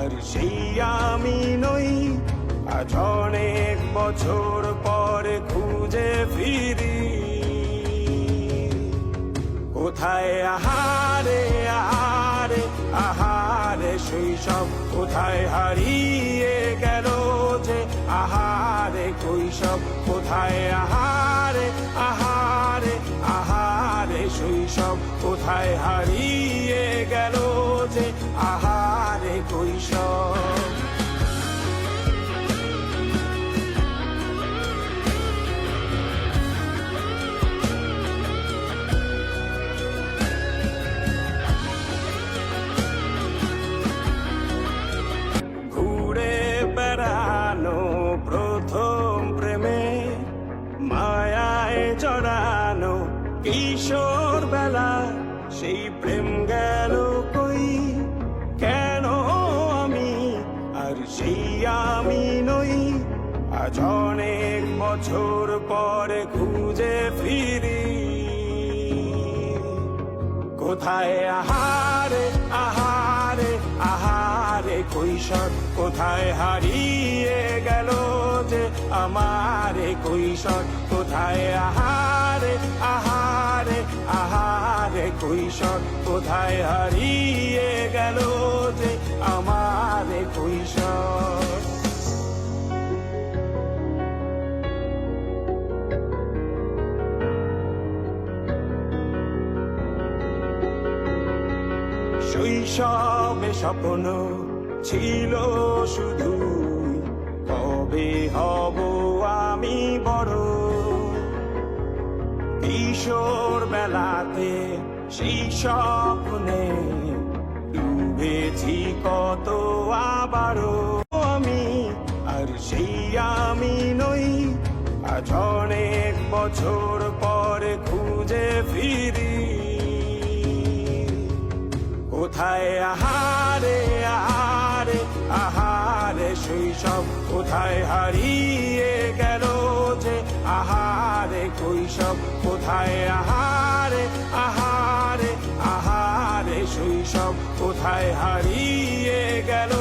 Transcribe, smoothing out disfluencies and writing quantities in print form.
আর সেই আমি নই। আজ অনেক বছর পরে খুঁজে ফিরি, কোথায় আহারে আহারে আহারে শৈশব, কোথায় হারিয়ে গেল যে আহারে কৈশব, কোথায় আহারে আহারে আহারে শৈশব, কোথায় হারিয়ে গেল যে আহারে কৈশব। প্রথম প্রেমে মায়ায় জড়ানো কিশোর বেলা, সেই প্রেম গেল কই, কেন আমি আর সেই আমি নই। আজ অনেক বছর পরে খুঁজে ফিরি, কোথায় আহারে আহারে আহারে কৈশোর, কোথায় হারিয়ে গেল যে আমারে কৈশোর, কোথায় আহারে আহারে আহারে কৈশোর, কোথায় হারিয়ে গেল যে আমারে কৈশোর। শৈশবে স্বপ্ন ছিল শুধু, কবে হব আমি বড়। কিশোর বেলাতে সেই স্বপ্নে ডুবেছি কত আবারও আমি, আর সেই আমি নই। আজ অনেক বছর পরে খুঁজে ফিরি, কোথায় আহারে আহারে আহারে শৈশব, কোথায় হারিয়ে গেল যে আহারে কৈশব, কোথায় আহারে আহারে আহারে শৈশব, কোথায় হারিয়ে গেল